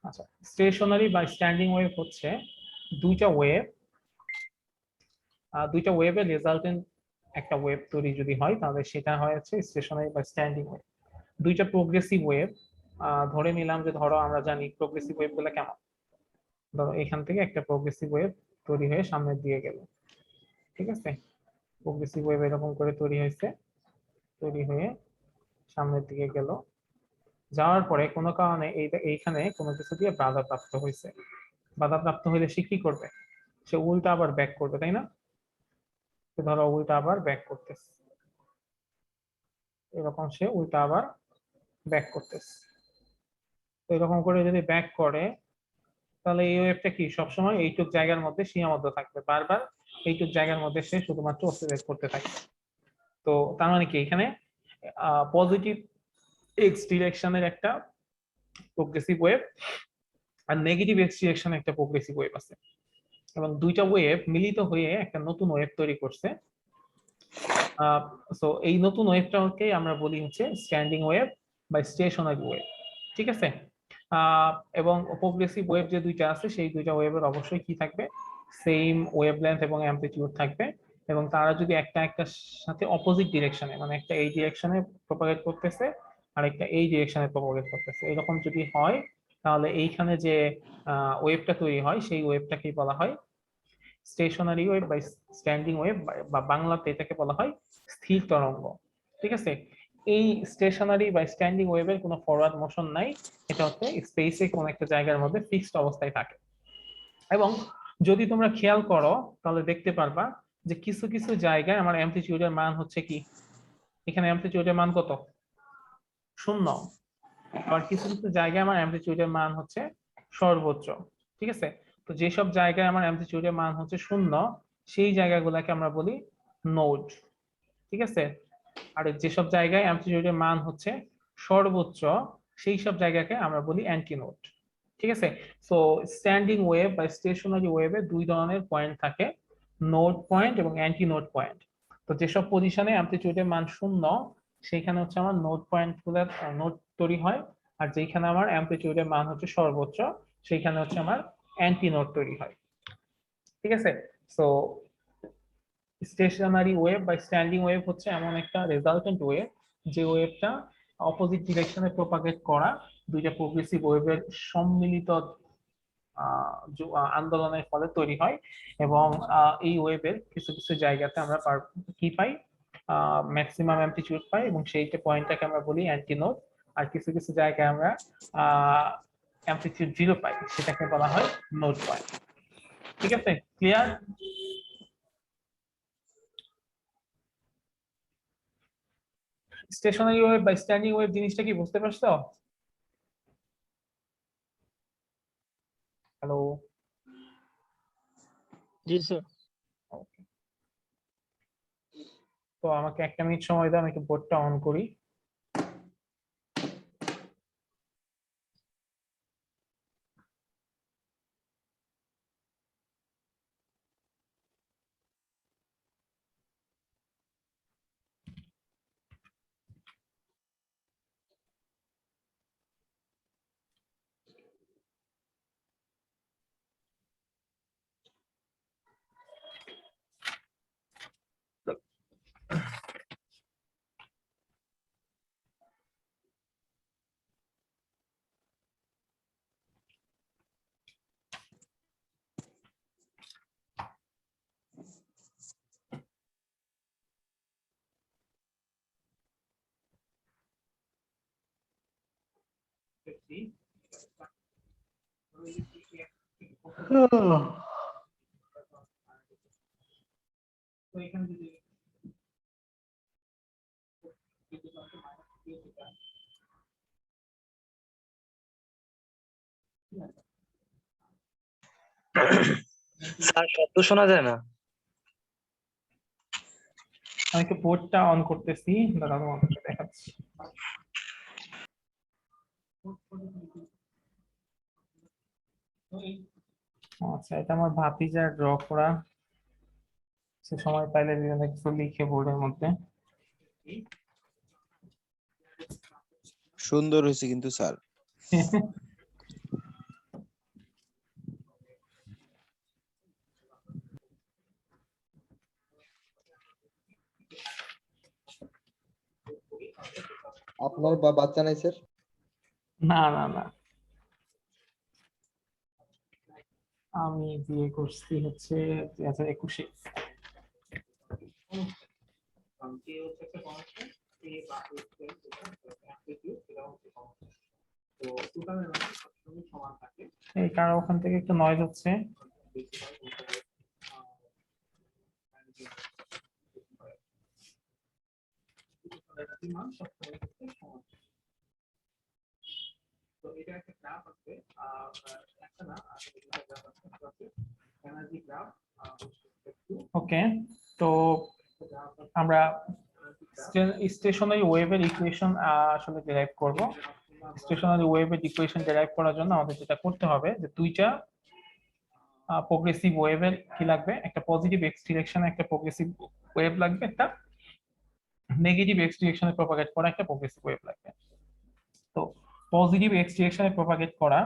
আচ্ছা, স্টেশনারি বা standing wave হচ্ছে দুইটা ওয়েভের রেজাল্টেন্ট একটা ওয়েভ তৈরি যদি হয় তাহলে সেটা হচ্ছে স্টেশনারি বা স্ট্যান্ডিং ওয়েভ। দুইটা প্রোগ্রেসিভ ওয়েভ, ধরে নিলাম যে ধরো আমরা জানি প্রোগ্রেসিভ ওয়েভ গুলো কেমন। ধরো এখান থেকে একটা প্রোগ্রেসিভ ওয়েভ তৈরি হয়ে সামনের দিকে গেল, ঠিক আছে? প্রোগ্রেসিভ ওয়েভ এরকম করে তৈরি হয়েছে, তৈরি হয়ে সামনের দিকে গেল, যাওয়ার পরে কোনো কারণে এইখানে কোনো কিছু দিয়ে বাধাপ্রাপ্ত হয়েছে। বাধাপ্রাপ্ত হলে সে কি করবে? সে উল্টা আবার ব্যাক করবে, তাই না? ধরো উল্টা আবার ব্যাক করতেছে, এরকম সে উল্টা আবার ব্যাক করতেছে। এরকম করে যদি ব্যাক করে তাহলে এই ওয়েভটা কি সবসময় এইটুক জায়গার মধ্যে সীমাবদ্ধ থাকবে, বারবার এইটুক জায়গার মধ্যে সে শুধুমাত্র অসিলেট করতে থাকবে। তো তার মানে কি এখানে পজিটিভ এক্স ডিরেকশনের একটা প্রোগ্রেসিভ ওয়েভ আর নেগেটিভ এক্স ডিরেকশনে একটা প্রোগ্রেসিভ ওয়েভ আছে, এবং দুইটা ওয়েভ মিলিত হয়ে একটা নতুন ওয়েভ তৈরি করছে। সো এই নতুন ওয়েভটাকে আমরা বলি হচ্ছে স্ট্যান্ডিং ওয়েভ বা স্টেশনারি ওয়েভ, ঠিক আছে? এবং প্রোগ্রেসিভ ওয়েভ যে দুইটা আছে সেই দুইটা ওয়েভের অবশ্যই কি থাকবে? সেম ওয়েভলেন্থ এবং অ্যামপ্লিটিউড থাকবে, এবং তারা যদি একটা একটার সাথে অপোজিট ডিরেকশনে, মানে একটা এই ডিরেকশনে প্রপাগেট করতেছে আর একটা এই ডিরেকশনে প্রপাগেট করতেছে, এরকম যদি হয় তাহলে এইখানে যে ওয়েভটা তৈরি হয় সেই ওয়েভটাকেই বলা হয় স্টেশনারি ওয়েভ বা স্ট্যান্ডিং ওয়েভ, বা বাংলাতে এটাকে বলা হয় স্থির তরঙ্গ, ঠিক আছে? এই স্টেশনারি বা স্ট্যান্ডিং ওয়েভের কোনো ফরওয়ার্ড মোশন নাই, এটা হচ্ছে স্পেসে কোনো একটা জায়গার মধ্যে ফিক্সড অবস্থায় থাকে। এবং যদি তোমরা খেয়াল করো তাহলে দেখতে পারবা যে কিছু কিছু জায়গায় আমার অ্যামপ্লিটিউডের মান হচ্ছে কি, এখানে অ্যামপ্লিটিউডের মান কত? 0। আবার কিছু কিছু জায়গায় আমার অ্যামপ্লিটিউডের মান হচ্ছে সর্বোচ্চ, ঠিক আছে? তো যেসব জায়গায় আমার অ্যামপ্লিটিউডের মান হচ্ছে 0 সেই জায়গাগুলোকে আমরা বলি নোড, ঠিক আছে? আর যেসব জায়গায় অ্যামপ্লিটিউডের মান হচ্ছে সর্বোচ্চ সেই সব জায়গাকে আমরা বলি অ্যান্টি নোড, ঠিক আছে? সো স্ট্যান্ডিং ওয়েভ বা স্টেশনারি ওয়েভে দুই ধরনের পয়েন্ট থাকে, নোড পয়েন্ট এবং অ্যান্টি নোড পয়েন্ট। তো যেসব পজিশনে অ্যামপ্লিটিউডের মান 0 সেইখানে হচ্ছে আমার নোড পয়েন্ট গুলো নোড তৈরি হয়, আর যেখানে আমার অ্যামপ্লিটিউডের মান হচ্ছে সর্বোচ্চ সেইখানে হচ্ছে আমার অ্যান্টি নোড তৈরি হয়, ঠিক আছে? সো স্টেশনারি ওয়েভ বা স্ট্যান্ডিং ওয়েভ হচ্ছে এমন একটা রেজাল্টেন্ট ওয়েভ যে ওয়েভটা অপোজিট ডিরেকশনে প্রপাগেট করা দুইটা প্রোগ্রেসিভ ওয়েভের সম্মিলিত আন্দোলনের ফলে তৈরি হয়। এবং এই ওয়েভের কিছু কিছু জায়গাতে আমরা কি পাই? ম্যাক্সিমাম অ্যামপ্লিটিউড পাই, এবং সেইটা পয়েন্টটাকে আমরা বলি অ্যান্টিনোড। আর কিছু কিছু জায়গায় আমরা অ্যামপ্লিটিউড 0 পাই, সেটাকে বলা হয় নোড পয়েন্ট, ঠিক আছে? ক্লিয়ার? স্টেশনারি ওয়েভ বা স্ট্যান্ডিং ওয়েভ জিনিসটা কি বুঝতে পারছো? হ্যালো? জি স্যার। তো আমাকে 1 মিনিট সময় দাও, আমি একটু বোর্ডটা অন করি। তো এখানে যদি স্যার শব্দ শোনা যায় না। আমি একটু বোর্ডটা অন করতেছি, দাঁড়াও তোমাকে দেখাচ্ছি। আচ্ছা, এটা আমার ভাতিজার ড্র করা, সে সময় পাইলে বিভিন্ন কিছু লিখে বোর্ডের মধ্যে। সুন্দর হয়েছে কিন্তু স্যার। আপনার বাচ্চা নাই স্যার? না না না, আমি বিয়ে করছি হচ্ছে 2021-এ। এই কারো ওখান থেকে একটু নয়েজ হচ্ছে। ওকে, তো আমরা স্টেশনারি ওয়েভের ইকুয়েশন আসলে ডিরাইভ করব। স্টেশনারি ওয়েভের ইকুয়েশন ডিরাইভ করার জন্য আমাদের যেটা করতে হবে যে দুইটা প্রোগ্রেসিভ ওয়েভের কি লাগবে, একটা পজিটিভ এক্স ডিরেকশনে একটা প্রোগ্রেসিভ ওয়েভ লাগবে, একটা নেগেটিভ এক্স ডিরেকশনে প্রপাগেট করা একটা প্রোগ্রেসিভ ওয়েভ লাগবে। তো পজিটিভ এক্স ডিরেকশনে প্রপাগেট করা,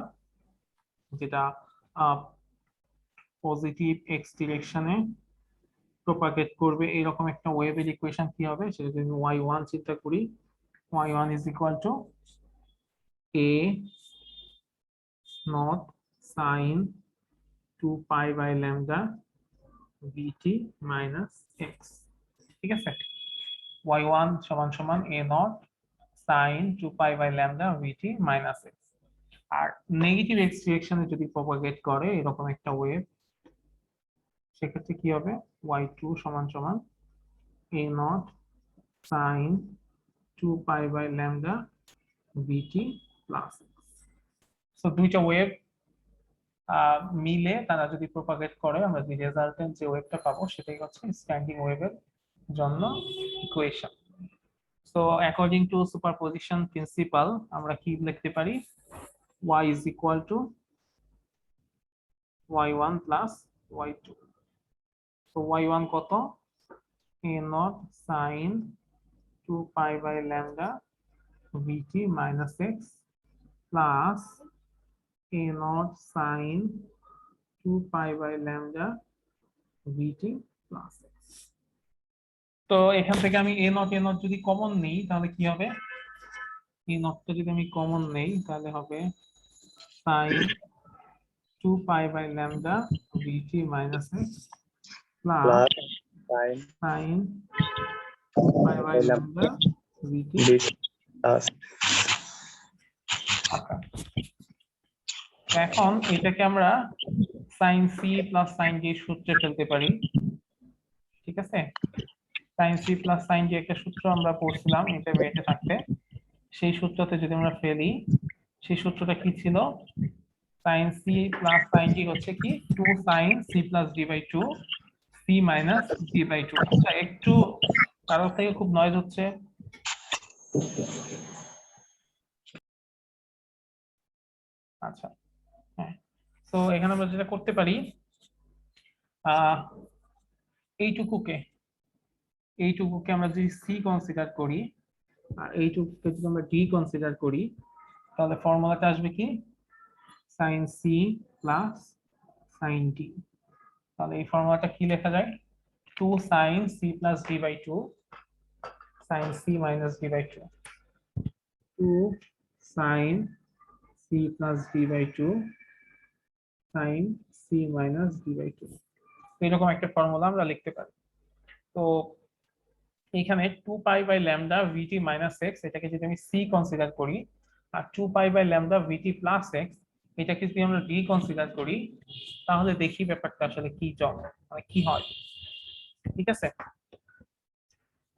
যেটা পজিটিভ এক্স ডিরেকশনে প্রপাগেট করবে এরকম একটা ওয়েভের ইকুয়েশন কি হবে, সেটা যদি y1 চিন্তা করি, y1 is equal to a not sin 2 pi by lambda vt minus x। ঠিক আছে, y1 সমান সমান a not sin 2 pi by lambda vt minus x। R negative x ডিরেকশনে যদি প্রপাগেট করে এরকম একটা ওয়েভ, সেক্ষেত্রে কি হবে, y2 সমান সমান a not sin 2 pi by lambda vt plus x। So দুইটা ওয়েভ মিলে তারা যদি প্রপাগেট করে আমরা যে রেজাল্টেন্ট যে ওয়েভটা পাবো সেটাই হচ্ছে স্ট্যান্ডিং ওয়েভের জন্য equation. So according to superposition principal আমরা কি লিখতে পারি, y is equal to y1 plus y2। তো y1 কত, a not sin 2 pi by lambda vt minus x plus a not sin 2 pi by lambda vt plus x। তো এখান থেকে আমি a naught যদি কমন নেই তাহলে কি হবে, a naught যদি আমি কমন নেই তাহলে হবে sin 2 pi by lambda vt minus x plus plus sign sin 2 pi by lambda vt। Plus আচ্ছা, এখন এটাকে আমরা sin c plus sin d সূত্রে ফেলতে পারি। ঠিক আছে, sin c plus sin d একটা সূত্র আমরা পড়ছিলাম ইন্টারমিডিয়েটে থাকতে, সেই সূত্রতে যদি আমরা ফেলি, সেই সূত্রটা কি ছিল, sin c plus sin d হচ্ছে কি 2 sin c plus d by 2 c minus d by 2। আচ্ছা, একটু কারোর থেকে খুব নয়েজ হচ্ছে। আচ্ছা, হ্যাঁ, তো এখানে আমরা যেটা করতে পারি, আহ এইটুকুকে এইটুকুকে আমরা যদি সি কনসিডার করি আর এইটুকুকে যদি আমরা ডি কনসিডার করি, তাহলে ফর্মুলাটা আসবে কি sin c plus sin d। তাহলে এই ফর্মুলাটা কি লেখা যায়, 2 sin c plus d by 2 sin c minus d by 2, 2 sin c plus d by 2 sin c minus d by 2। এরকম একটা ফর্মুলা আমরা লিখতে পারি। তো এখানে 2 pi by lambda VT minus x, এটাকে যদি আমি সি কনসিডার করি, আর 2 pi by lambda VT plus x এটাকে যদি আমরা ডি কনসিডার করি, তাহলে দেখি ব্যাপারটা আসলে কি মানে কি হয়। ঠিক আছে,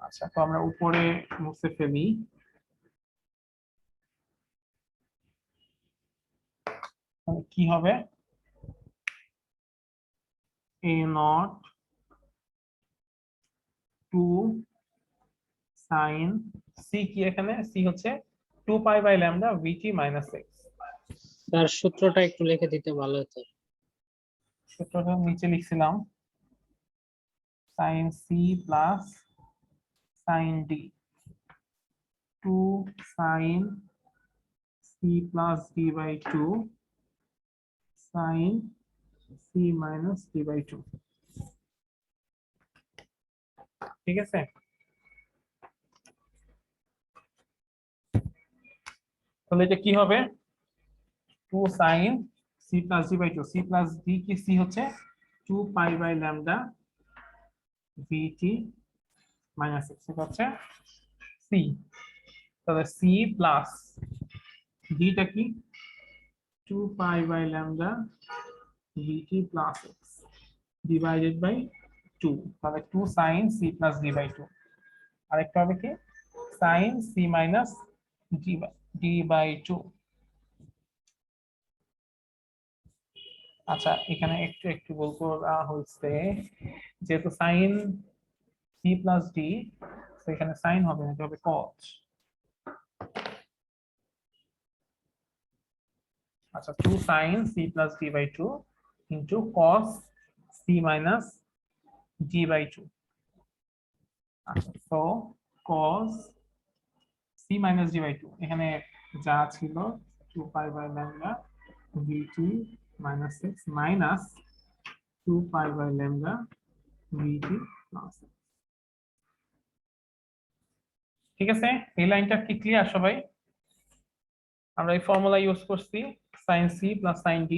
আচ্ছা, তো আমরা উপরে মুছে ফেলি। কি হবে, a নট 2 sin c, কি এখানে c হচ্ছে 2 pi by lambda VT minus x. তার সূত্রটা একটু লিখে দিতে ভালো হতো। সূত্রটা নিচে লিখছিলাম, sin c plus sin d, 2 sin c plus d by 2 sin c minus d by 2। ঠিক আছে, তাহলে এটা কি হবে 2 sin c plus d by 2 c plus d কি c হচ্ছে 2 pi by lambda vt minus x এটা হচ্ছে c তাহলে c plus d টা কি 2 pi by lambda vt plus x divided by 2 তাহলে 2 sin c plus d by 2 আরেকটা হবে কি sin c minus d by 2 আচ্ছা এখানে একটু একটু বলবো হচ্ছে যেহেতু sin c plus d তো এখানে sin হবে না এটা হবে cos আচ্ছা 2 sin c plus d by 2 into cos c minus d by 2 আচ্ছা so cos c minus d by 2 এখানে যা ছিল 2 pi by lambda vt minus x minus 2 pi by lambda vt plus x ঠিক আছে এই লাইনটা কি ক্লিয়ার সবাই আমরা এই ফর্মুলা ইউজ করছি sin c plus sin d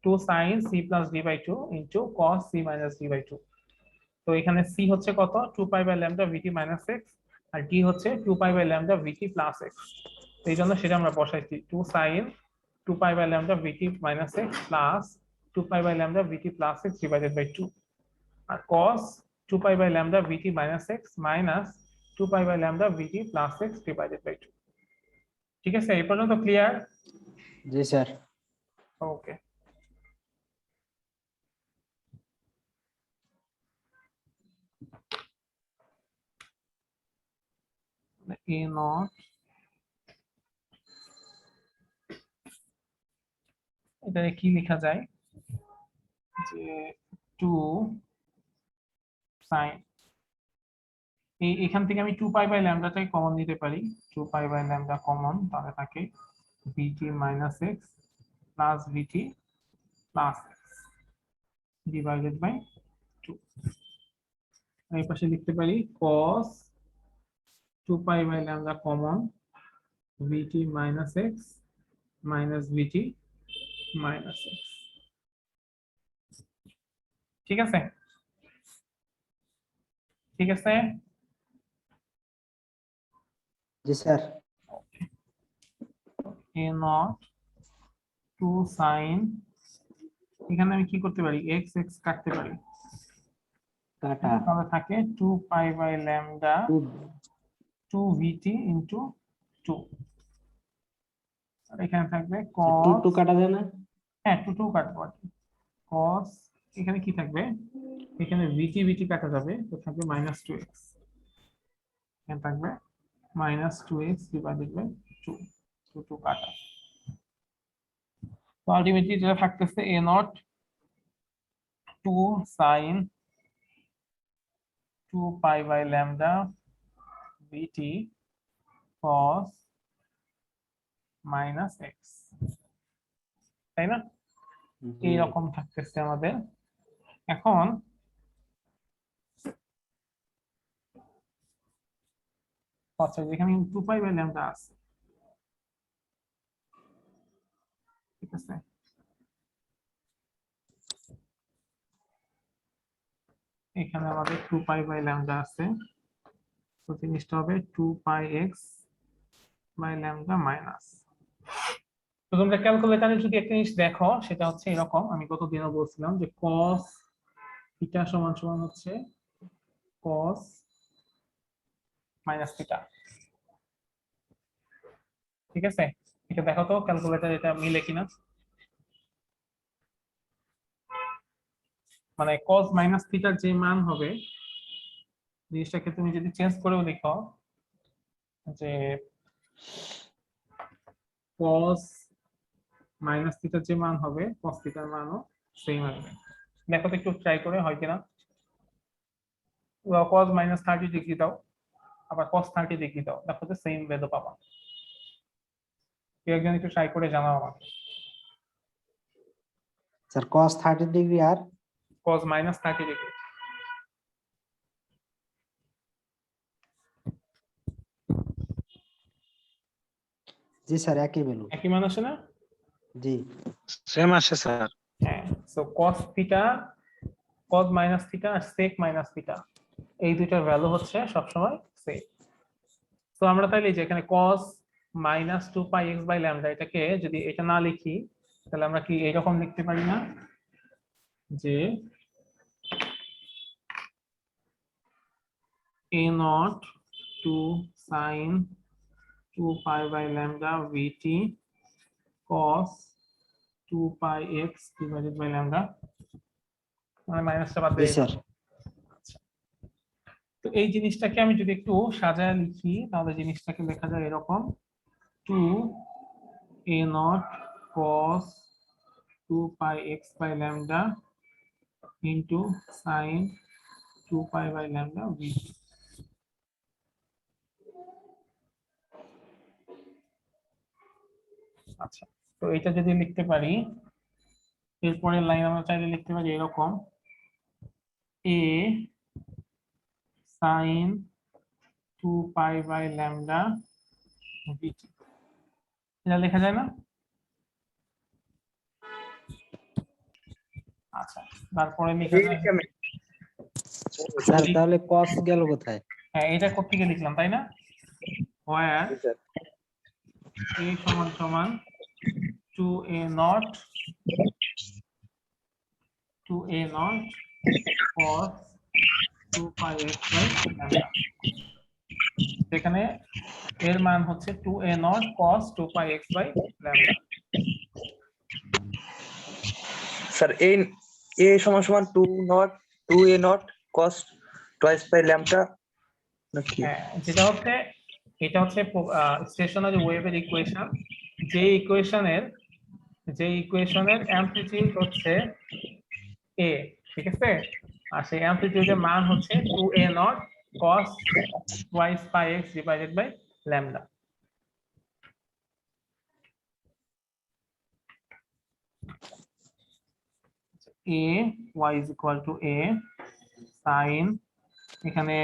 2 sin c plus d by 2 into cos c minus d by 2 তো এখানে c হচ্ছে কত 2 pi by lambda vt minus x R d হচ্ছে 2 pi by lambda vt plus x এই জন্য সেটা আমরা বসাইছি 2 sin 2 pi by lambda vt minus x plus 2 pi by lambda vt plus x divided by 2 R cos 2 pi by lambda vt minus x minus 2 pi by lambda vt plus x divided by 2 ঠিক আছে এই পর্যন্ত clear G sir okay a naught এটা কি লেখা যায় যে 2 sin এখান থেকে আমি 2 পাই বাই ল্যামডাটাই কমন নিতে পারি 2 পাই বাই ল্যামডা কমন তাহলে থাকে vt minus x plus vt plus x divided by 2 এই পাশে লিখতে পারি cos 2 pi by lambda common vt minus x minus vt minus x ঠিক আছে ঠিক আছে জি স্যার a naught 2 sin এখানে আমি কি করতে পারি x x কাটতে পারি কাটা তাহলে থাকে 2 pi by lambda 2 vt into 2 আর এখানে থাকবে টু cos কাটা যায় না হ্যাঁ 2 2 কাটবো আর কি cos এখানে কি থাকবে এখানে vt vt কাটা যাবে তো থাকবে -2x এখানে থাকবে -2x divided by 2 2 2 কাটা তো আলটিমেটলি যেটা থাকতেছে a naught 2 sin 2 pi by lambda vt cos minus x তাই না এইরকম থাকতেছে আমাদের এখন আচ্ছা যেখানে 2 পাই বাই ল্যামডা আছে ঠিক আছে এখানে আমাদের 2 পাই বাই ল্যামডা আছে তো জিনিসটা হবে 2 pi x by lambda minus তো তোমরা ক্যালকুলেটরে যদি একটা জিনিস দেখো সেটা হচ্ছে এরকম আমি গতদিনও বলছিলাম যে cos থিটা সমান সমান হচ্ছে cos মাইনাস থিটা ঠিক আছে এটা দেখো তো ক্যালকুলেটর এটা মিলে কিনা মানে cos মাইনাস থিটার যে মান হবে জিনিসটাকে তুমি যদি চেঞ্জ করেও লিখো যে cos মাইনাস থিটার যে মান হবে cos থিটার মানও সেম আসবে দেখো তো একটু ট্রাই করে হয় কিনা cos মাইনাস 30 ডিগ্রি দাও আবার cos 30 ডিগ্রি দাও দেখো তো সেম ভ্যালু পাবা কেউ একজন একটু ট্রাই করে জানাও আমাকে স্যার cos 30 ডিগ্রি আর cos মাইনাস 30 ডিগ্রি জি জি স্যার একই ভ্যালু। একই মান আসে না? জি সেম আসে স্যার। হ্যাঁ, so cos theta, cos minus theta আর sec মাইনাস থিটা এই দুইটার ভ্যালু হচ্ছে সবসময় সেম। তো আমরা তাইলে যে এখানে cos minus 2 pi x by lambda এটাকে যদি এটা না লিখি তাহলে আমরা কি এইরকম লিখতে পারি না যে a naught 2 sin 2 pi by lambda vt cos 2 pi x divided by lambda, মানে মাইনাসটা বাদ জি দিয়ে স্যার। তো এই জিনিসটাকে আমি যদি একটু সাজায় লিখি তাহলে জিনিসটাকে লেখা যায় এরকম 2 a naught cos 2 pi x by lambda into sin 2 pi by lambda v। আচ্ছা, তো এটা যদি লিখতে পারি এরপরের লাইন আমরা চাইলে লিখতে পারি এরকম a sin 2 pi by lambda vt, এটা লেখা যায় না? আচ্ছা, তারপরে লেখা যায় স্যার তাহলে cos গেল কোথায়? হ্যাঁ, এটা কোত্থেকে লিখলাম তাই না? where G sir. a সমান সমান 2a naught 2a naught cos 2 pi x by lambda, যেখানে এর মান হচ্ছে 2a naught cos 2 pi x by lambda. Sir a সমান সমান 2a naught cos twice by lambda নাকি? হ্যাঁ, যেটা হচ্ছে এটা হচ্ছে স্টেশনারি ওয়েভের ইকুয়েশন, যে ইকুয়েশনের অ্যামপ্লিটিউড হচ্ছে a, ঠিক আছে? আর সেই অ্যামপ্লিটিউডের মান হচ্ছে 2a naught cos twice pi x divided by lambda। a y is equal to a sin, এখানে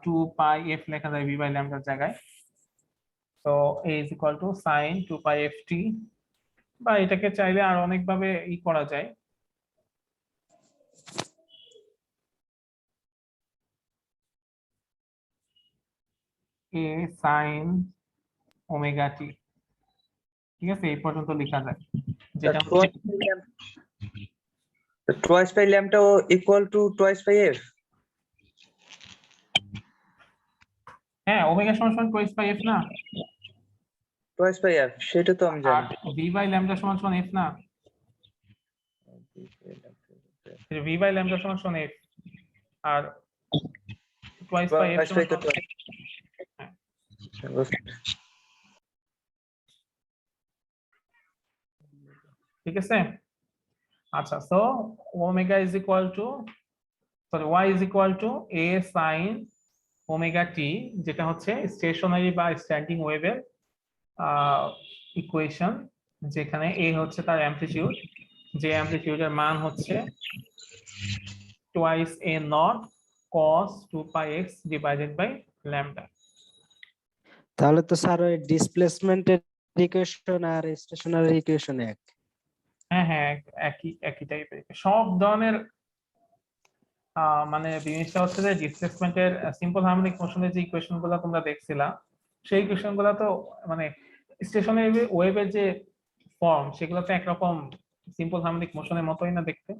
2 পাই f লেখা যায় v বাই ল্যামডার জায়গায়, তো a is equal to sin 2 pi ft, বা এটাকে চাইলে আর অনেকভাবে করা যায়। a sin ওমেগা t, ঠিক আছে? এই পর্যন্ত লেখা যায়, যেটা হচ্ছে twice by lambda equal to twice by f। হ্যাঁ, ওমেগা সমান সমান twice by f না? twice by f সেটা তো আমি আর জানি। v বাই ল্যামডা সমান সমান f না? v বাই ল্যামডা সমান সমান f, R twice by f Twice by সমান তো সমান, ঠিক আছে? আচ্ছা, so omega is equal to y is equal to a sin omega t, যেটা হচ্ছে স্টেশনারি বা স্ট্যান্ডিং ওয়েভের ইকুয়েশন, যেখানে a হচ্ছে তার অ্যামপ্লিটিউড, যে অ্যামপ্লিটিউডের মান হচ্ছে twice a naught cos 2 pi x divided by lambda। তাহলে তো স্যার ওই ডিসপ্লেসমেন্টের ইকুয়েশন আর স্টেশনারি ইকুয়েশন এক। হ্যাঁ হ্যাঁ, একই টাইপের সব ধরনের, মানে জিনিসটা হচ্ছে যে ডিসপ্লেসমেন্টের সিম্পল হারমোনিক মোশনের যে ইকুয়েশন গুলো তোমরা দেখছিলা সেই ইকুয়েশন গুলো তো মানে স্টেশনারি ওয়েভের যে ফর্ম সেগুলো তো একরকম সিম্পল হারমোনিক মোশনের মতোই না দেখতে,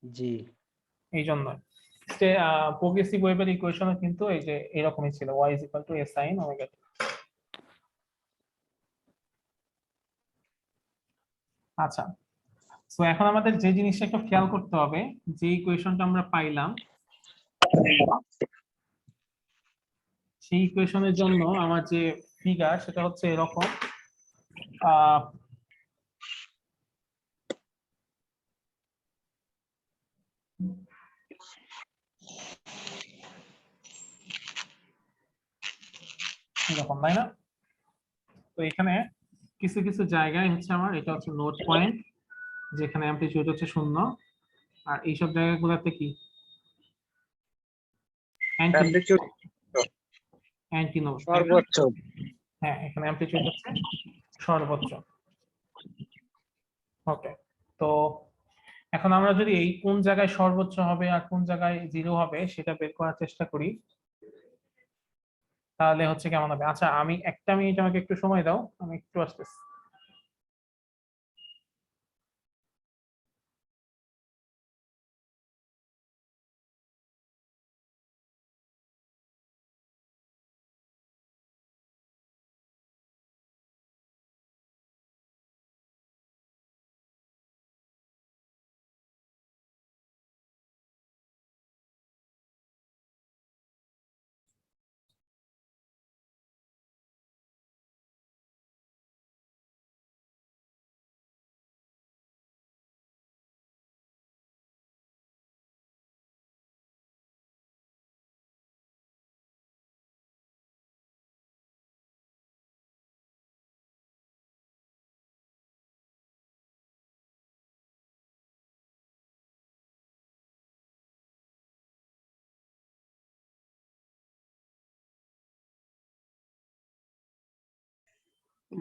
জি এই জন্য প্রোগ্রেসিভ ওয়েভের ইকুয়েশনও কিন্তু এই যে এরকমই ছিল, y is equal to a sin omega t। আচ্ছা, সো এখন আমাদের যে জিনিসটা একটু খেয়াল করতে হবে, যে ইকুয়েশনটা আমরা পাইলাম সেই ইকুয়েশনের জন্য আমার যে ফিগার সেটা হচ্ছে এরকম, এরকম তাই না? তো এখানে কিছু কিছু জায়গায় হচ্ছে আমার এটা হচ্ছে নোট পয়েন্ট, যেখানে অ্যামপ্লিটিউড হচ্ছে 0, আর এইসব জায়গাগুলোতে কি amplitude অ্যান্টিনোড, সর্বোচ্চ। হ্যাঁ এখানে অ্যামপ্লিটিউড হচ্ছে সর্বোচ্চ। ওকে, তো এখন আমরা যদি এই কোন জায়গায় সর্বোচ্চ হবে আর কোন জায়গায় জিরো হবে সেটা বের করার চেষ্টা করি, তাহলে হচ্ছে কেমন হবে। আচ্ছা আমি 1 মিনিট, আমাকে একটু সময় দাও, আমি একটু আসতেছি।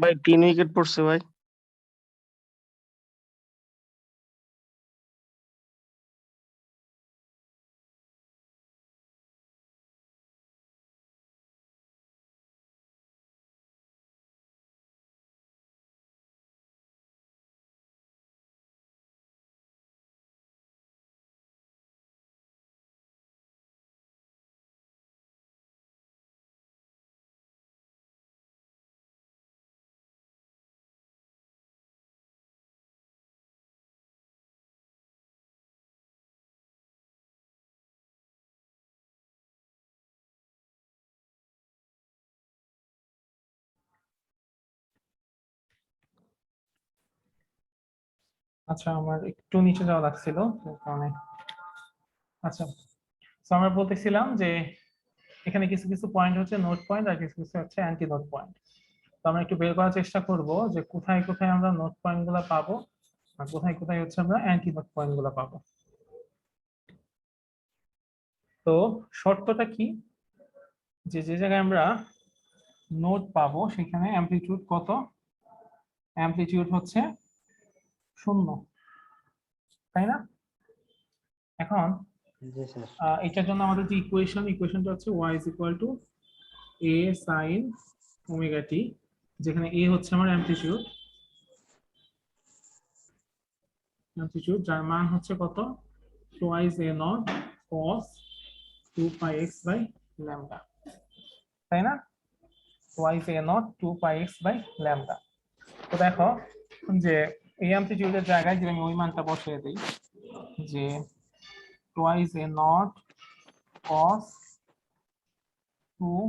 ভাই 3 উইকেট পড়ছে ভাই। আচ্ছা আমার একটু নিচে যাওয়া লাগছিল সেই কারণে। আচ্ছা, তো আমরা বলতেছিলাম যে এখানে কিছু কিছু পয়েন্ট হচ্ছে নোট পয়েন্ট আর কিছু কিছু হচ্ছে অ্যান্টি নোট পয়েন্ট। তো আমরা একটু বের করার চেষ্টা করব যে কোথায় কোথায় আমরা নোট পয়েন্ট গুলা পাবো আর কোথায় কোথায় হচ্ছে আমরা অ্যান্টি নোট পয়েন্ট গুলা পাবো। তো শর্তটা কি, যে যে জায়গায় আমরা নোট পাবো সেখানে অ্যামপ্লিটিউড কত, অ্যামপ্লিটিউড হচ্ছে 0, তাই না? এখন জি স্যার। এটার জন্য আমাদের যে ইকুয়েশনটা হচ্ছে y is equal to a sin omega t, যেখানে a হচ্ছে আমার অ্যামপ্লিটিউড যার মান হচ্ছে কত, twice a naught cos 2 pi x by lambda, তাই না? twice a naught 2 pi x by lambda। তো দেখো যে এই অ্যামপ্লিটিউডের জায়গায় যদি আমি ওই মানটা বসিয়ে দিই, যে twice a naught cos 2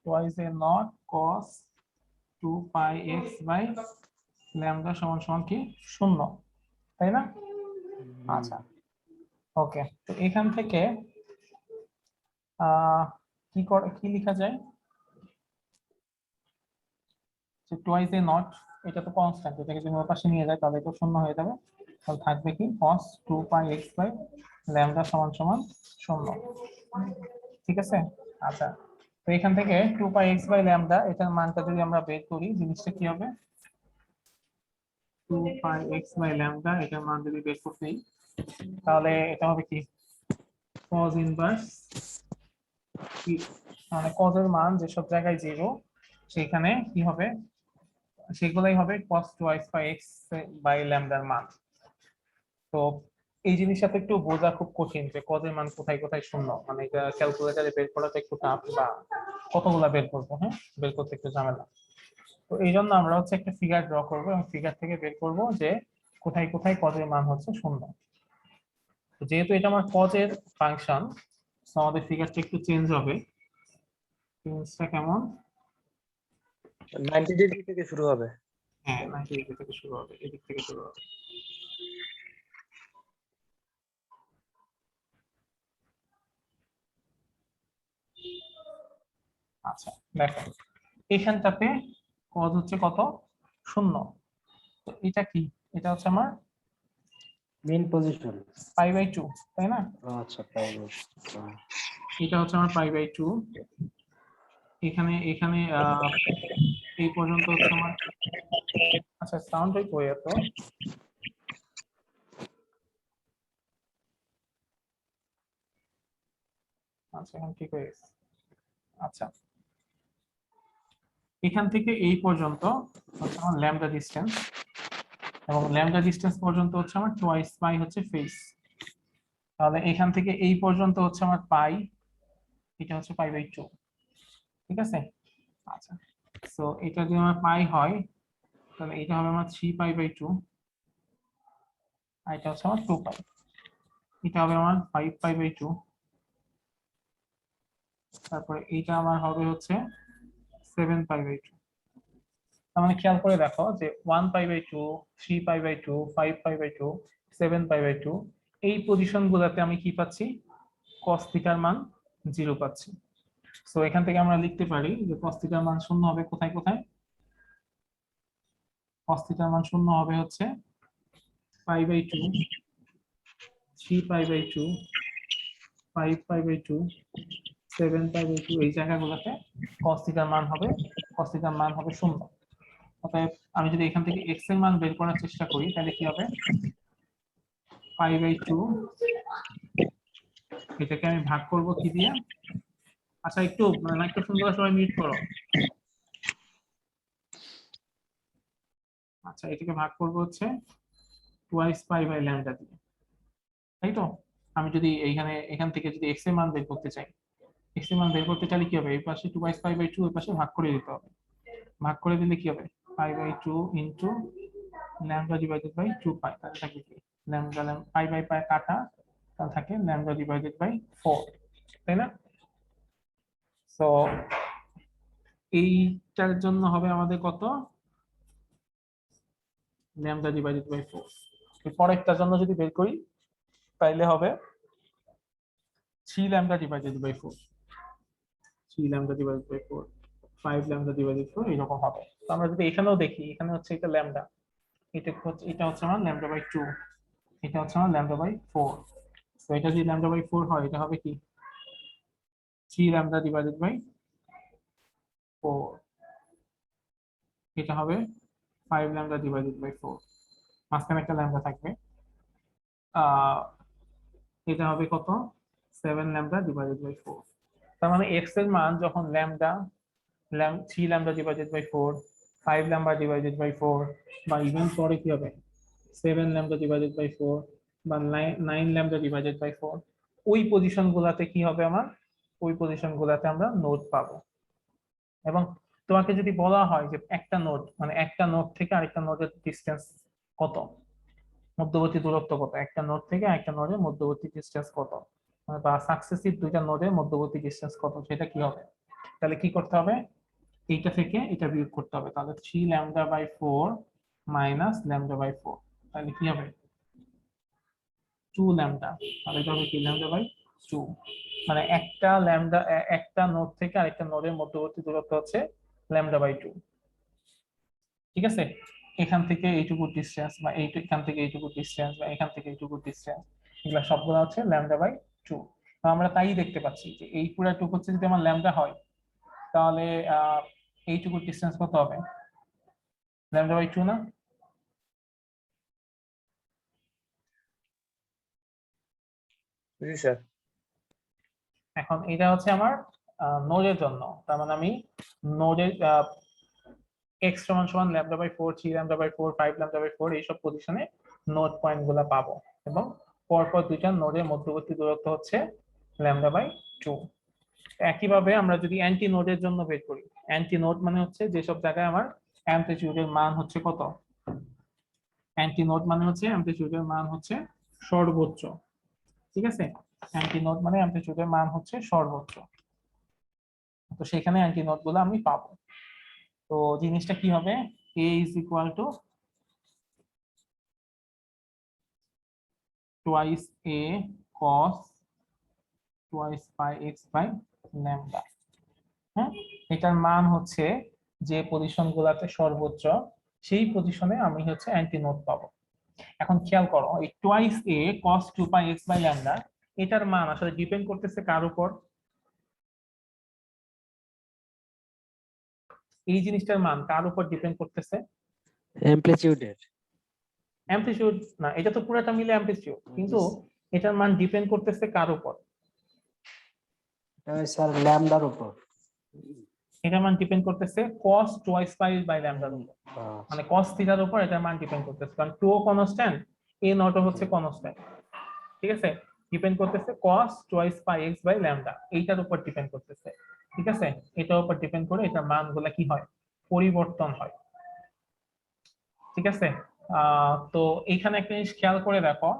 twice a naught cos 2 pi x by lambda সমান সমান কি 0, তাই না? আচ্ছা ওকে, তো এখান থেকে কি লেখা যায়, যে টুয়াইস এ নট, এটা তো কনস্ট্যান্ট, এটাকে যদি ওর পাশে নিয়ে যায় তাহলে তো 0 হয়ে যাবে। তাহলে থাকবে কি cos 2 pi x by lambda সমান সমান 0, ঠিক আছে? আচ্ছা, তো এখান থেকে 2 pi x by lambda এটার মানটা যদি আমরা বের করি জিনিসটা কি হবে, 2 pi x by lambda এটার মান যদি বের করতে দিই তাহলে এটা হবে কি cos ইনভার্স, মানে cos এর মান যেসব জায়গায় 0 সেখানে কি হবে, সেগুলাই হবে cos twice by x by lambda এর মান। তো এই জিনিসটা তো একটু বোঝা খুব কঠিন যে cos এর মান কোথায় কোথায় 0, মানে এটা ক্যালকুলেটরে বের করাটা একটু টাফ, বা কতগুলা বের করবো, হ্যাঁ বের করতে একটু ঝামেলা। তো এই জন্য আমরা হচ্ছে একটা ফিগার ড্র করবো এবং ফিগার থেকে বের করবো যে কোথায় কোথায় cos এর মান হচ্ছে 0। তো যেহেতু এটা আমার cos এর ফাংশন, তো আমাদের ফিগারটা একটু চেঞ্জ হবে। চেঞ্জটা কেমন, 90 ডিগ্রি থেকে শুরু হবে। হ্যাঁ 90 ডিগ্রি থেকে শুরু হবে, এদিক থেকে শুরু হবে। আচ্ছা দেখো এখানটাতে cos হচ্ছে কত 0, তো এটা কি এটা হচ্ছে আমার মেইন পজিশন। π/2, তাই না? আচ্ছা তাই। এটা হচ্ছে আমার π/2। এখানে এখানে এই পর্যন্ত হচ্ছে আমার, আচ্ছা সাউন্ড হয় কই এত? আচ্ছা এখন ঠিক হয়ে গেছে। আচ্ছা এখান থেকে এই পর্যন্ত হচ্ছে আমার ল্যামডা ডিসটেন্স, এবং ল্যামডা ডিসটেন্স পর্যন্ত হচ্ছে আমার টোয়াইস পাই হচ্ছে ফেস। তাহলে এখান থেকে এই পর্যন্ত হচ্ছে আমার পাই, এটা হচ্ছে π/2, ঠিক আছে? আচ্ছা সো এটা যদি আমার পাই হয় তাহলে এটা হবে আমার 3π/2, আর এটা হচ্ছে আমার 2π, এটা হবে আমার 5π/2, তারপরে এইটা আমার হবে হচ্ছে 7π/2। তার মানে খেয়াল করে দেখো যে 1π/2, 3π/2, 5π/2, 7π/2 এই পজিশন গুলাতে আমি কি পাচ্ছি? cos থিটার মান 0 পাচ্ছি। সো এখান থেকে আমরা লিখতে পারি যে cos থিটার মান শূন্য হবে কোথায় কোথায়? cos থিটার মান শূন্য হবে হচ্ছে π/2, 3π/2, 5π/2, 7π/2 এই জায়গাগুলোতে cos থিটার মান হবে শূন্য। অতএব আমি যদি এখান থেকে x এর মান বের করার চেষ্টা করি তাহলে কি হবে? π/2, এটাকে আমি ভাগ করব কি দিয়ে? আচ্ছা একটু মাইক্রো সুন্দর সবাই মিউট করো। আচ্ছা এটাকে ভাগ করব হচ্ছে টুয়াইস পাই বাই ল্যামডা দিয়ে, তাই তো? আমি যদি এখান থেকে যদি x এর মান বের করতে চাই, x এর মান বের করতে চাইলে কি হবে? এই পাশে 2/π/2 এই পাশে ভাগ করে দিতে হবে। ভাগ করে দিলে কি হবে? π/2 ইনটু ল্যামডা ডিভাইডেড বাই 2π, তাহলে থাকে কি ল্যামডা পাই বাই পাই কাটা, তাহলে থাকে ল্যামডা ডিভাইডেড বাই 4, তাই না? সো এইটার জন্য হবে আমাদের কত? Lambda divided by 4। এর পরেরটার জন্য যদি বের করি তাইলে হবে 3 lambda divided by 4, 3 lambda divided by 4, 5 lambda divided 4 এরকম হবে। তো আমরা যদি এখানেও দেখি, এখানে হচ্ছে এটা ল্যামডা, এটা হচ্ছে আমার ল্যামডা বাই 2, এটা হচ্ছে আমার ল্যামডা বাই 4। তো এটা যদি ল্যামডা বাই 4 হয় এটা হবে কি 3 ল্যামডা ডিভাইডেড বাই 4, এটা হবে 5 ল্যামডা ডিভাইডেড বাই 4, মাঝখানে একটা ল্যামডা থাকবে। এটা হবে কত? 7 ল্যামডা ডিভাইডেড বাই 4। তার মানে x এর মান যখন lambda 3 lambda divided by 4, 5 lambda divided by 4, বা ইভেন পরে কি হবে 7 ল্যামডা ডিভাইডেড বাই 4 বা 9 ল্যামডা ডিভাইডেড বাই 4, ওই পজিশন গুলাতে কি হবে আমার? ওই পজিশন গুলাতে আমরা নোড পাবো। এবং তোমাকে যদি বলা হয় যে একটা নোড মানে একটা নোড থেকে আরেকটা নোডের ডিসটেন্স কত, মধ্যবর্তী দূরত্ব কত, একটা নোড থেকে আরেকটা নোডের মধ্যবর্তী ডিসটেন্স কত, বা সাকসেসিভ দুইটা নোডের মধ্যবর্তী ডিসটেন্স কত, সেটা কি হবে? তাহলে কি করতে হবে? এইটা থেকে এটা বিয়োগ করতে হবে। তাহলে 3 lambda by 4 minus lambda by 4, তাহলে কি হবে? 2 ল্যামডা। তাহলে এটা হবে কি ল্যামডা বাই 2, মানে একটা ল্যামডা, একটা নোড থেকে আরেকটা নোডের মধ্যবর্তী দূরত্ব হচ্ছে ল্যামডা বাই 2, ঠিক আছে? এখান থেকে এইটুকু ডিসটেন্স, বা এখান থেকে এইটুকু ডিসটেন্স, বা এখান থেকে এইটুকু ডিসটেন্স, এগুলো সবগুলো হচ্ছে ল্যামডা বাই 2। তো আমরা তাই দেখতে পাচ্ছি যে এই পুরাটুকু হচ্ছে যদি আমার ল্যামডা হয় তাহলে এইটুকু ডিসটেন্স কত হবে? ল্যামডা বাই 2 না? জি স্যার। এখন এটা হচ্ছে আমার নোডের জন্য, তার মানে আমি নোডের x সমান সমান lambda by 4, 3 lambda by 4, 5 lambda by 4 এইসব পজিশনে নোড পয়েন্ট গুলা পাবো, এবং পরপর দুইটা নোডের মধ্যবর্তী দূরত্ব হচ্ছে ল্যামডা বাই 2। একইভাবে আমরা যদি অ্যান্টি নোডের জন্য বের করি, অ্যান্টি নোড মানে হচ্ছে যেসব জায়গায় আমার অ্যামপ্লিটিউডের মান হচ্ছে কত? অ্যান্টি নোড মানে হচ্ছে অ্যামপ্লিটিউডের মান হচ্ছে সর্বোচ্চ, ঠিক আছে? অ্যান্টি নোড মানে অ্যামপ্লিটিউডের মান হচ্ছে সর্বোচ্চ, তো সেখানে অ্যান্টি নোড গুলো আমি পাবো। তো জিনিসটা কি হবে? a is equal to twice a cos twice pi x by lambda। হ্যাঁ, এটার মান হচ্ছে যে পজিশন গুলাতে সর্বোচ্চ, সেই পজিশনে আমি হচ্ছে অ্যান্টি নোড পাবো। এখন খেয়াল করো এই twice A cos 2 pi x by lambda এটার মান আসলে ডিপেন্ড করতেছে কার উপর? এই জিনিসটার মান কার উপর ডিপেন্ড করতেছে? অ্যামপ্লিটিউডের। অ্যামপ্লিটিউড না, এটা তো পুরোটা মিলে অ্যামপ্লিটিউড, কিন্তু এটার মান ডিপেন্ড করতেছে কার উপর? স্যার ল্যামডার উপর। এটার মান ডিপেন্ড করতেছে cos টোয়াইস পাই বাই ল্যামডার উপর, মানে cos থিটার উপর এটার মান ডিপেন্ড করতেছে, কারণ 2 কনস্ট্যান্ট a নট হচ্ছে কনস্ট্যান্ট। ঠিক আছে, ডিপেন্ড করতেছে cos twice pi x by lambda, এইটার উপর ডিপেন্ড করতেছে। ঠিক আছে, এটার উপর ডিপেন্ড করে এটার মানগুলো কি হয়? পরিবর্তন হয়। ঠিক আছে, তো এইখানে একটা জিনিস খেয়াল করে দেখো,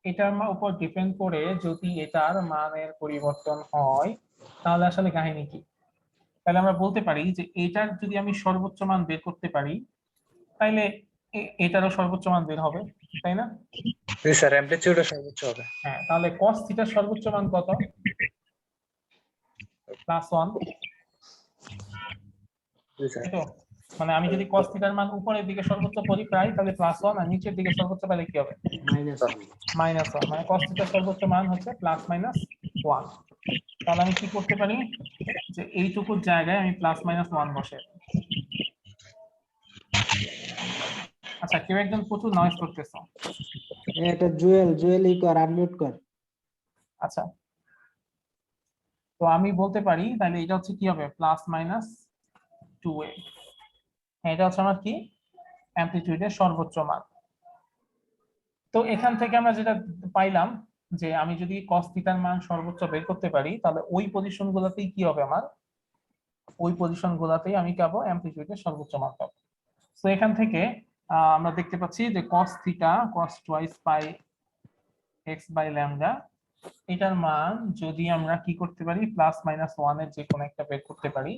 এটার উপর ডিপেন্ড করে যদি এটার মানের পরিবর্তন হয় তাহলে আসলে কাহিনী কি? তাহলে আমরা বলতে পারি যে এটার যদি আমি সর্বোচ্চ মান বের করতে পারি তাইলে এটারও সর্বোচ্চ মান বের হবে, তাই না? জি স্যার, অ্যামপ্লিটিউডও সর্বোচ্চ হবে। হ্যাঁ, তাহলে cos থিটার সর্বোচ্চ মান কত? +1। জি স্যার। তো মানে আমি যদি cos থিটার মান উপরের দিকে সর্বোচ্চ করি প্রায়, তাহলে +1, আর নিচের দিকে সর্বোচ্চ পেলে কি হবে? -1। মানে cos থিটার সর্বোচ্চ মান হচ্ছে +-1। তাহলে আমি কি করতে পারি যে এইটুকুর জায়গায় আমি +-1 বসে। আচ্ছা, কেউ একজন প্রচুর নয়েজ করতেছে। এটা জুয়েল ই কর, আনমিউট কর। আচ্ছা, তো আমি বলতে পারি তাহলে এটা হচ্ছে কি হবে? +-2a। এটা হচ্ছে আমার কি? অ্যামপ্লিটিউডের সর্বোচ্চ মান। তো এখান থেকে আমরা যেটা পাইলাম যে আমি যদি cos থিটার মান সর্বোচ্চ বের করতে পারি তাহলে ওই পজিশন গুলাতেই কি হবে আমার? ওই পজিশন গুলাতেই আমি পাবো অ্যামপ্লিটিউডের সর্বোচ্চ মান পাবো। তো এখান থেকে আমরা দেখতে পাচ্ছি যে cos theta cos twice pi x by lambda এটার মান যদি আমরা কি করতে পারি +-1 এর যে কোনো একটা বের করতে পারি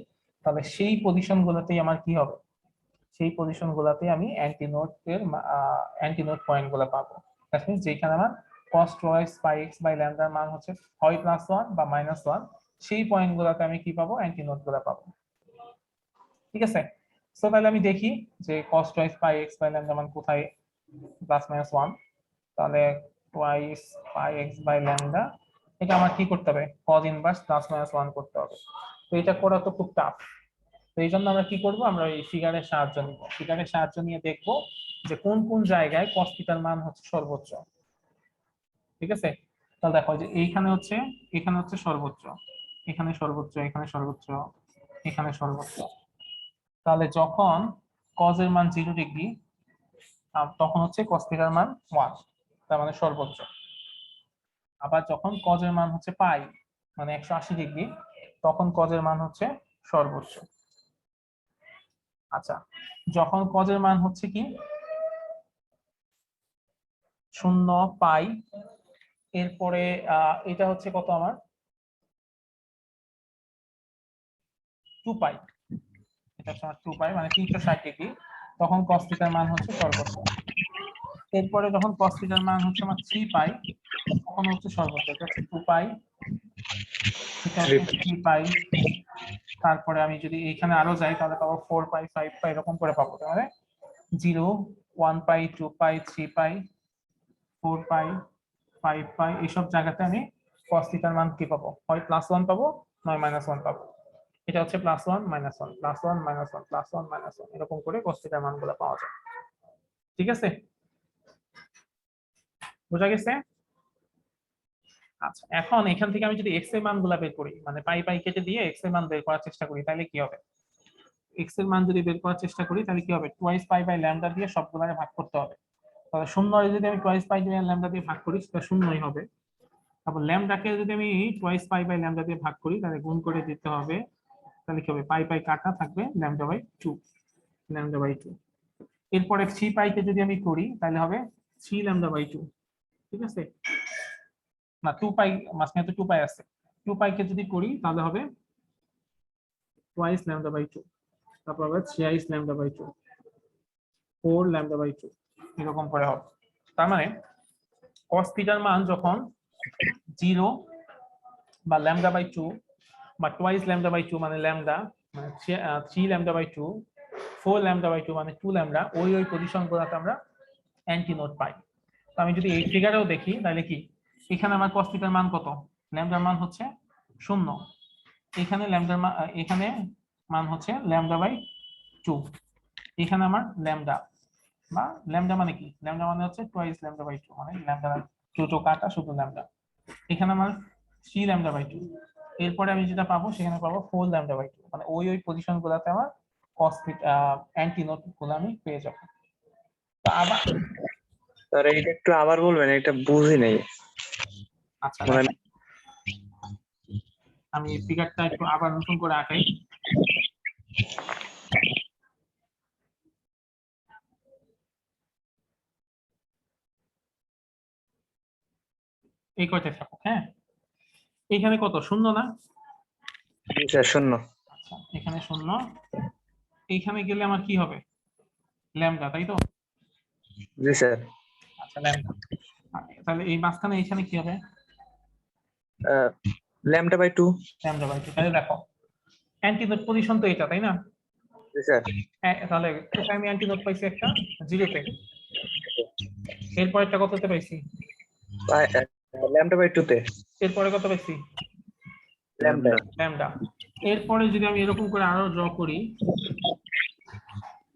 তাহলে সেই পজিশন গুলাতেই আমার কি হবে? সেই পজিশন গুলাতেই আমি অ্যান্টিনোড পয়েন্ট গুলো পাবো। দ্যাট মিন্স যেখানে আমার cos twice pi x by ল্যামডার মান হচ্ছে হয় +1 বা -1, সেই পয়েন্ট গুলাতে আমি কি পাবো? অ্যান্টিনোড গুলো পাবো। ঠিক আছে, সো তাহলে আমি দেখি যে cos twice pi x by lambda মান কোথায় +-1। তাহলে twice pi x by lambda এটা আমার কি করতে হবে? cos ইনভার্স +-1 করতে হবে। তো এটা করা তো খুব টাফ। তো এই জন্য আমরা কি করব? আমরা এই ফিগারের সাহায্য নিব। ফিগারের সাহায্য নিয়ে দেখব যে কোন কোন জায়গায় cos থিটার মান হচ্ছে সর্বোচ্চ। ঠিক আছে, তাহলে দেখো যে এখানে হচ্ছে সর্বোচ্চ, এখানে সর্বোচ্চ, এখানে সর্বোচ্চ, এখানে সর্বোচ্চ। তাহলে যখন cos এর মান 0 ডিগ্রি তখন হচ্ছে cos থিটার মান 1, তার মানে সর্বোচ্চ। আবার যখন cos এর মান হচ্ছে পাই মানে 180 ডিগ্রি তখন cos এর মান হচ্ছে সর্বোচ্চ। আচ্ছা, যখন cos এর মান হচ্ছে কি 0 পাই, এরপরে এটা হচ্ছে কত আমার? 2 পাই। এটা হচ্ছে আমার 2 পাই মানে 360 ডিগ্রি, তখন cos থিটার মান হচ্ছে সর্বোচ্চ। এরপরে যখন cos থিটার মান হচ্ছে আমার 3 পাই তখন হচ্ছে সর্বোচ্চ। এটা হচ্ছে 2 পাই, এটা হচ্ছে 3 পাই। তারপরে আমি যদি এখানে আরো যাই তাহলে পাবো 4 পাই, 5 পাই, এরকম করে পাবো। মানে 0, 1 পাই, 2 পাই, 3 পাই, 4 পাই, 5 পাই, এইসব জায়গাতে আমি cos থিটার মান কি পাবো? হয় +1 পাবো নয় -1 পাবো। এটা হচ্ছে +1 -1 +1 -1 +1 -1, এরকম করে cos থিটার মানগুলো পাওয়া যায়। ঠিক আছে, বোঝা গেছে? আচ্ছা, এখন এখান থেকে আমি যদি x এর মানগুলো বের করি, মানে পাই পাই কেটে দিয়ে x এর মান বের করার চেষ্টা করি, তাহলে কি হবে? x এর মান যদি বের করার চেষ্টা করি তাহলে কি হবে? টোয়াইস পাই বাই ল্যামডা দিয়ে সবগুলোকে ভাগ করতে হবে। তাহলে 0 যদি আমি টোয়াইস পাই বাই ল্যামডা দিয়ে ভাগ করি সেটা 0ই হবে। তারপর ল্যামডাকে যদি আমি টোয়াইস পাই বাই ল্যামডা দিয়ে ভাগ করি তাহলে গুণ করে দিতে হবে, তাহলে কি হবে? পাই পাই কাটা থাকবে ল্যামডা বাই 2, ল্যামডা বাই 2। এরপরে 3 পাইকে যদি আমি করি তাহলে হবে 3 ল্যামডা বাই 2। ঠিক আছে, না 2 পাই মাঝখানে তো 2 পাই আছে, 2 পাইকে যদি করি তাহলে হবে টুয়াইস ল্যামডা বাই 2, তারপর হবে 3 ল্যামডা বাই 2, 4 ল্যামডা বাই 2, এরকম করে হবে। তার মানে cos থিটার মান যখন 0 বা ল্যামডা বাই 2 বা টুয়াইস ল্যামডা বাই 2 মানে ল্যামডা, মানে 3 ল্যামডা বাই 2, 4 ল্যামডা বাই 2 মানে 2 ল্যামডা, ওই পজিশন গুলোতে আমরা অ্যান্টিনোড পাই। তো আমি যদি এই ফিগারেও দেখি তাহলে কি এখানে আমার cos থিটার মান কত, ল্যামডার মান হচ্ছে 0, এখানে ল্যামডার মান এখানে মান হচ্ছে λ/2, এখানে আমার ল্যামডা বা ল্যামডা মানে কি, ল্যামডা মানে হচ্ছে টুয়াইস λ/2, মানে ল্যামডা 2 কাটা শুধু ল্যামডা, এখানে আমার 3λ/2, এরপরে আমি যেটা পাবো সেখানে পাবো 4λ/2, মানে ওই পজিশন গুলাতে আমার cos থিটা অ্যান্টিনোড গুলো আমি পেয়ে যাবো। তো আবার স্যার এইটা একটু আবার বলবেন, এটা বুঝি নাই। আচ্ছা মানে দেখেন, আমি ফিগারটা একটু আবার নতুন করে আঁকাই। এই কয়টা থাকুক, হ্যাঁ এখানে কত 0 না, জি স্যার, শূন্য। আচ্ছা এখানে 0, এইখানে গেলে আমার কি হবে ল্যামডা, তাই তো? জি স্যার। আচ্ছা ল্যামডা, তাহলে এই মাঝখানে এইখানে কি হবে λ/2। λ/2। তাহলে দেখো অ্যান্টিনোড পজিশন তো এটা, তাই না? জি স্যার। তাহলে কোথায় আমি অ্যান্টিনোড পাইছি, একটা 0-তে, এরপর একটা কততে পাইছি, λ/2 তে। এরপরে কত পাইছি ল্যামডা। ল্যামডা। এরপরে যদি আমি এরকম করে আরো ড্র করি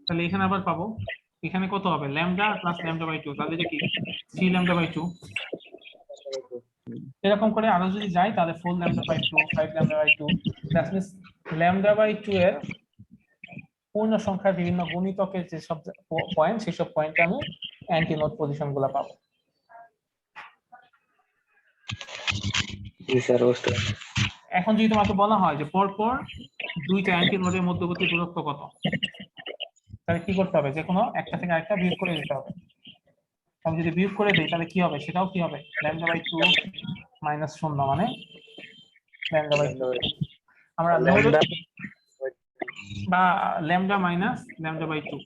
তাহলে এখানে আবার পাবো, এখানে কত হবে ল্যামডা প্লাস λ/2, তাহলে এটা কি 3λ/2। এরকম করে আরো যদি যাই তাহলে 4λ/2, 5λ/2, দ্যাট মিন্স λ/2 এর পূর্ণ সংখ্যার বিভিন্ন গুণিতকের যে সব পয়েন্ট, সেই সব পয়েন্টে আমি অ্যান্টিনোড পজিশন গুলা পাবো। জি স্যার, বুঝতে পারছি। এখন যদি তোমাকে বলা হয় যে পরপর দুইটা অ্যান্টিনোডের মধ্যবর্তী দূরত্ব কত, তাহলে কি করতে হবে, যে কোনো একটা থেকে আরেকটা বিয়োগ করে দিতে হবে। আমি যদি বিয়োগ করে দিই তাহলে কি হবে, সেটাও কি হবে λ/2 মাইনাস 0, মানে λ/2। আমরা নোড ল্যামডা বা ল্যামডা মাইনাস λ/2,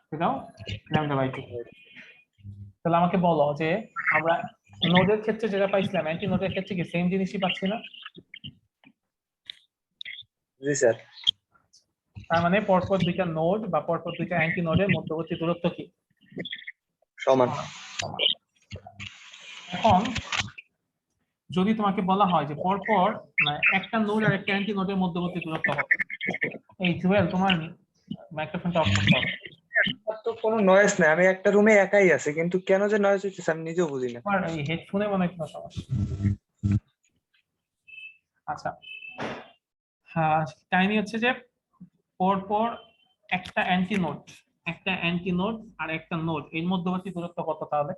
সেটাও λ/2। তাহলে আমাকে বলো যে আমরা নোডের ক্ষেত্রে যেটা পাইছিলাম অ্যান্টি নোডের ক্ষেত্রে কি সেম জিনিসই পাচ্ছি না? জি স্যার। তার মানে পরপর দুইটা নোড বা পরপর দুইটা অ্যান্টি নোডের মধ্যবর্তী দূরত্ব কি সমান। সমান। এখন যদি তোমাকে বলা হয় যে পরপর মানে একটা নোড আর একটা অ্যান্টি নোডের মধ্যবর্তী দূরত্ব কত, এই জুয়েল তোমার মাইক্রোফোনটা অফ করতে হবে। তো কোনো নয়েজ নেই, আমি একটা রুমে একাই আছি, কিন্তু কেন যে নয়েজ হচ্ছে আমি নিজেও বুঝি না। তোমার এই হেডফোনে মনে হয় কোনো সমস্যা। আচ্ছা হ্যাঁ, কাহিনী হচ্ছে যে পরপর একটা অ্যান্টি নোড আর একটা নোড এর মধ্যবর্তী দূরত্ব কত তাহলে?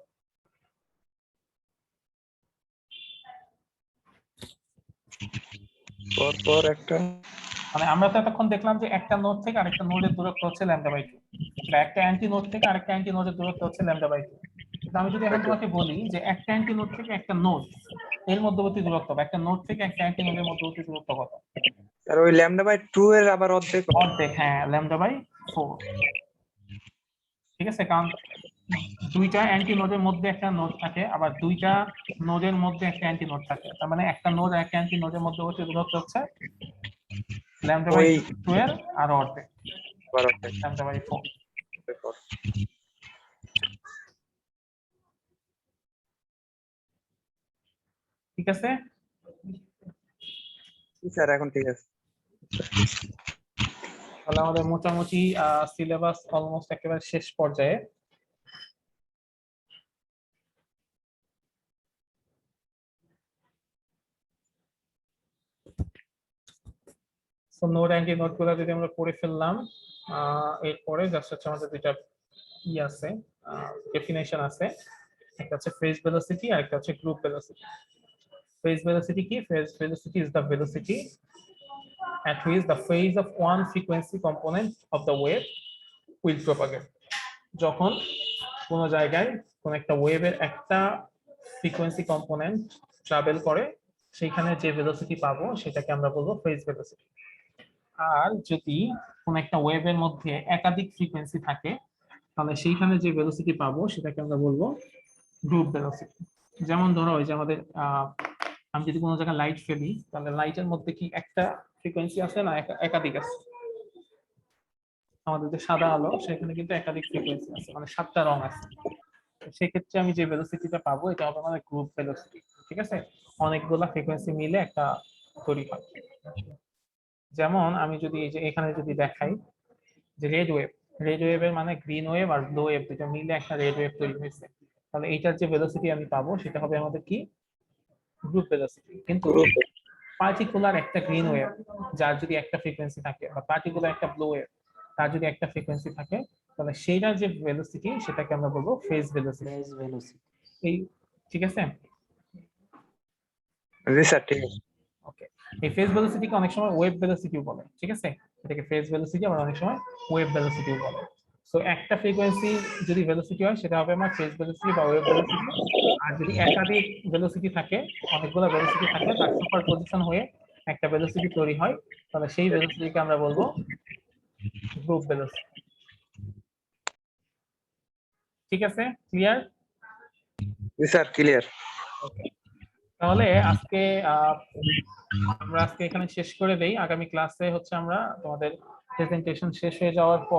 পরপর একটা, মানে আমরা তো এতক্ষণ দেখলাম যে একটা নোড থেকে আরেকটা নোডের দূরত্ব হচ্ছে λ/2, বা একটা অ্যান্টি নোড থেকে আরেকটা অ্যান্টি নোডের দূরত্ব হচ্ছে λ/2। তো আমি যদি এখন তোমাকে বলি যে একটা অ্যান্টি নোড থেকে একটা নোড এর মধ্যবর্তী দূরত্ব, বা একটা নোড থেকে একটা অ্যান্টি নোডের মধ্যবর্তী দূরত্ব কত? আর ওই λ/2 এর আবার অর্ধেক। অর্ধেক, হ্যাঁ λ/4। ঠিক আছে, কারণ দুইটা অ্যান্টি নোডের মধ্যে একটা নোড থাকে, আবার দুইটা নোডের মধ্যে একটা অ্যান্টি নোড থাকে, তার মানে একটা নোড আর একটা অ্যান্টি নোডের মধ্যবর্তী দূরত্ব হচ্ছে ওই λ/2 এর আরো অর্ধেক, আবার অর্ধেক। λ/4। ঠিক আছে, জি স্যার, এখন ঠিক আছে। তাহলে আমাদের মোটামুটি সিলেবাস অলমোস্ট একেবারে শেষ পর্যায়ে। সো নোড অ্যান্টি নোড গুলো যদি আমরা পড়ে ফেললাম, এরপরে জাস্ট হচ্ছে আমাদের দুইটা ই আছে, ডেফিনেশন আছে, একটা হচ্ছে ফেজ ভেলোসিটি আর একটা হচ্ছে গ্রুপ ভেলোসিটি। ফেজ ভেলোসিটি কি? Phase velocity is the velocity at which the phase of one frequency component of the wave will propagate. যখন কোন জায়গায় কোন একটা ওয়েভের একটা ফ্রিকোয়েন্সি কম্পোনেন্ট ট্রাভেল করে, সেখানে যে ভেলোসিটি পাবো সেটাকে আমরা বলবো ফেজ ভেলোসিটি। আর যদি কোন একটা ওয়েভের মধ্যে একাধিক ফ্রিকোয়েন্সি থাকে তাহলে সেইখানে যে ভেলোসিটি পাবো সেটাকে আমরা বলবো গ্রুপ ভেলোসিটি। যেমন ধরো ওই যে আমাদের আমি যদি কোনো জায়গায় লাইট ফেলি তাহলে লাইটের মধ্যে কি একটা ফ্রিকোয়েন্সি আছে না একাধিক আছে? আমাদের যে সাদা আলো সেখানে কিন্তু একাধিক ফ্রিকোয়েন্সি আছে, মানে 7টা রং আছে। সেক্ষেত্রে আমি যে ভেলোসিটিটা পাবো এটা হবে আমাদের গ্রুপ ভেলোসিটি। ঠিক আছে, অনেকগুলা ফ্রিকোয়েন্সি মিলে একটা তৈরি হয়। যেমন আমি যদি এই যে এখানে যদি দেখাই যে রেড ওয়েভের মানে গ্রিন ওয়েভ আর ব্লু ওয়েভ দুটো মিলে একটা রেড ওয়েভ তৈরি হয়েছে, তাহলে এইটার যে ভেলোসিটি আমি পাবো সেটা হবে আমাদের কি গ্রুপ ভেলোসিটি। কিন্তু পার্টিকুলার একটা গ্রিন ওয়েভ যার যদি একটা ফ্রিকোয়েন্সি থাকে, বা পার্টিকুলার একটা ব্লু ওয়েভ তার যদি একটা ফ্রিকোয়েন্সি থাকে, তাহলে সেইটার যে ভেলোসিটি সেটাকে আমরা বলবো ফেজ ভেলোসিটি। Phase velocity. এই ঠিক আছে, জি স্যার ঠিক আছে। ওকে। এই ফেজ ভেলোসিটিকে অনেক সময় ওয়েভ ভেলোসিটিও বলে। ঠিক আছে, এটাকে ফেজ ভেলোসিটি আবার অনেক সময় ওয়েভ ভেলোসিটিও বলে। সো একটা ফ্রিকোয়েন্সি যদি ভেলোসিটি হয় সেটা হবে আমার ফেজ ভেলোসিটি বা ওয়েভ ভেলোসিটি। আর যদি একাধিক ভেলোসিটি থাকে, অনেকগুলো ভেলোসিটি থাকে, তার সুপার পজিশন হয়ে একটা ভেলোসিটি তৈরি হয়, তাহলে সেই ভেলোসিটিকে আমরা বলবো গ্রুপ ভেলোসিটি। ঠিক আছে, ক্লিয়ার? জি স্যার ক্লিয়ার। ওকে, তাহলে আজকে আমরা এখানে শেষ করে দেই। আগামী ক্লাসে হচ্ছে আমরা তোমাদের প্রেজেন্টেশন শেষ হয়ে যাওয়ার পর